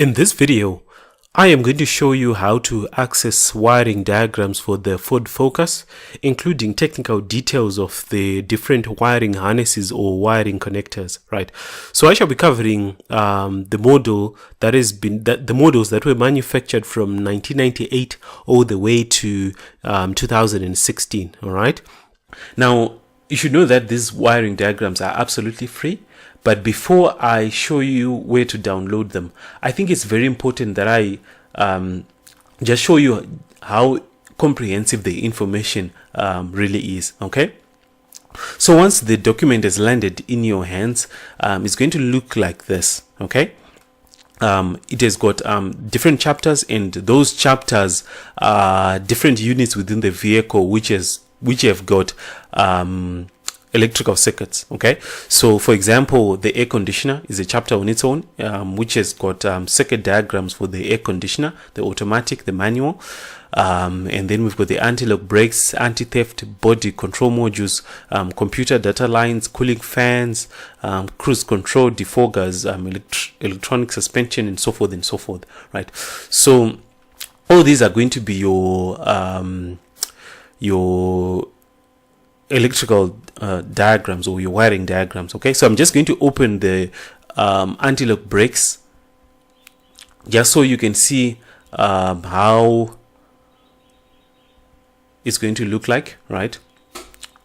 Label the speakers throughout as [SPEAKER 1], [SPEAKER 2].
[SPEAKER 1] In this video, I am going to show you how to access wiring diagrams for the Ford Focus, including technical details of the different wiring harnesses or wiring connectors, right? So I shall be covering the models that were manufactured from 1998 all the way to 2016, all right? Now, you should know that these wiring diagrams are absolutely free. But before I show you where to download them, I think it's very important that I just show you how comprehensive the information really is, okay? So once the document has landed in your hands, it's going to look like this, okay? It has got different chapters, and those chapters are different units within the vehicle which have got electrical circuits. Okay, so for example, the air conditioner is a chapter on its own, which has got circuit diagrams for the air conditioner, the automatic, the manual, and then we've got the anti-lock brakes, anti-theft, body control modules, computer data lines, cooling fans, cruise control, defoggers, electronic suspension, and so forth and so forth, right? So all these are going to be your electrical diagrams or your wiring diagrams. Okay, so I'm just going to open the anti-lock brakes just so you can see how it's going to look like, right?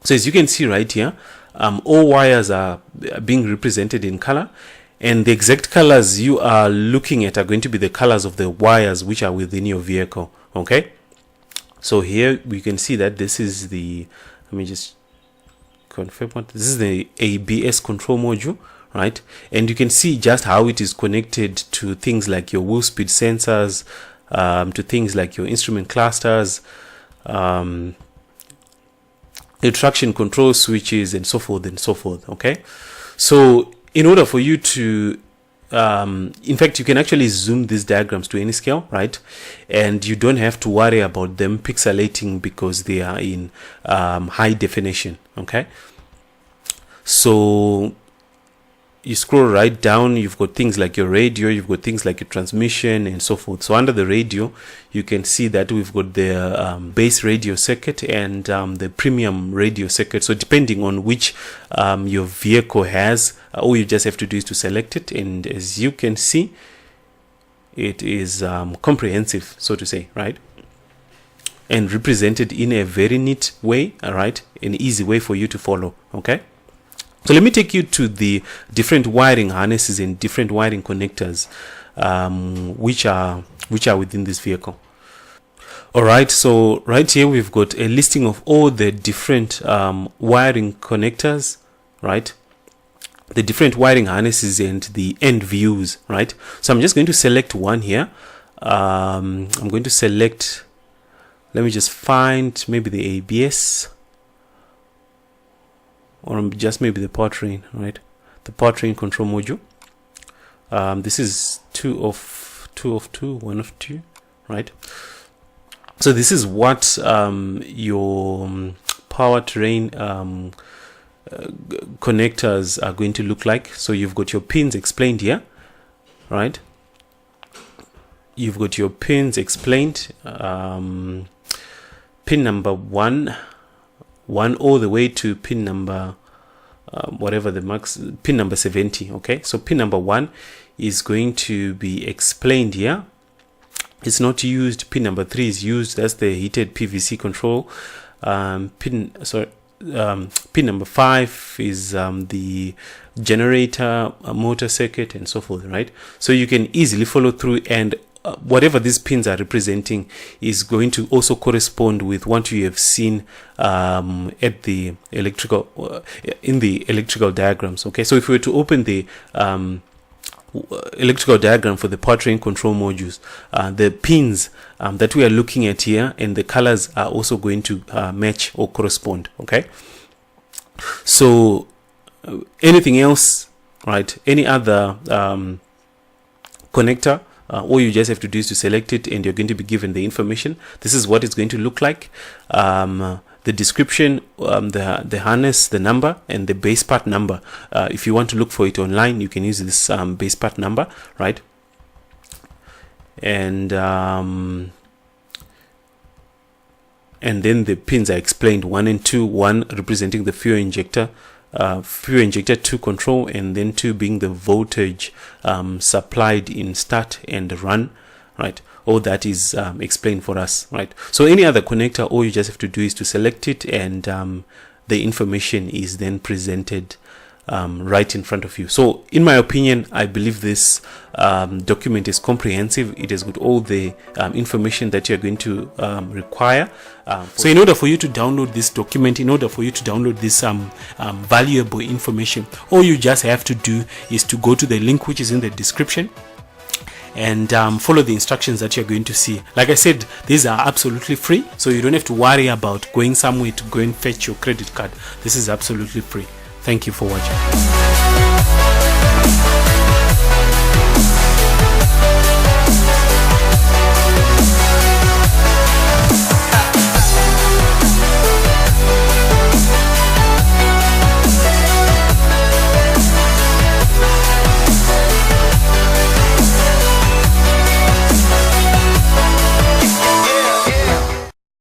[SPEAKER 1] So as you can see right here, all wires are being represented in color, and the exact colors you are looking at are going to be the colors of the wires which are within your vehicle. Okay, so here we can see that this is the, let me just confirm what this is, the ABS control module, right? And you can see just how it is connected to things like your wheel speed sensors, to things like your instrument clusters, your traction control switches, and so forth and so forth. Okay, so in order for you to in fact, you can actually zoom these diagrams to any scale, right? And you don't have to worry about them pixelating because they are in high definition. Okay, so you scroll right down, you've got things like your radio, you've got things like your transmission, and so forth. So under the radio, you can see that we've got the base radio circuit and the premium radio circuit. So depending on which your vehicle has, all you just have to do is to select it, and as you can see, it is comprehensive, so to say, right? And represented in a very neat way, all right? An easy way for you to follow. Okay, so let me take you to the different wiring harnesses and different wiring connectors which are within this vehicle. All right, so right here we've got a listing of all the different wiring connectors, right? The different wiring harnesses and the end views, right? So I'm just going to select one here. I'm going to select, let me just find maybe the ABS, or just maybe the powertrain, right? The powertrain control module. This is 2 of 2, 1 of 2, right? So this is what your powertrain connectors are going to look like. So you've got your pins explained here, right? You've got your pins explained, pin number 1 all the way to pin number whatever the max, pin number 70. Okay, so pin number 1 is going to be explained here. It's not used. Pin number 3 is used. That's the heated PVC control. Pin number 5 is the generator motor circuit, and so forth, right? So you can easily follow through, and whatever these pins are representing is going to also correspond with what you have seen at the electrical in the electrical diagrams. Okay, so if we were to open the electrical diagram for the powertrain control modules, the pins that we are looking at here and the colors are also going to match or correspond. Okay, so anything else, right? Any other connector, all you just have to do is to select it, and you're going to be given the information. This is what it's going to look like. The description, the harness, the number, and the base part number. If you want to look for it online, you can use this base part number, right? and then the pins are explained, 1 and 2, 1 representing the fuel injector, 2 control, and then 2 being the voltage supplied in start and run, right? All that is explained for us, right? So any other connector, all you just have to do is to select it, and the information is then presented right in front of you. So in my opinion, I believe this document is comprehensive. It has got all the information that you're going to require. So in order for you to download this document, in order for you to download this valuable information, all you just have to do is to go to the link which is in the description and follow the instructions that you're going to see. Like I said, these are absolutely free, so you don't have to worry about going somewhere to go and fetch your credit card. This is absolutely free. Thank you for watching.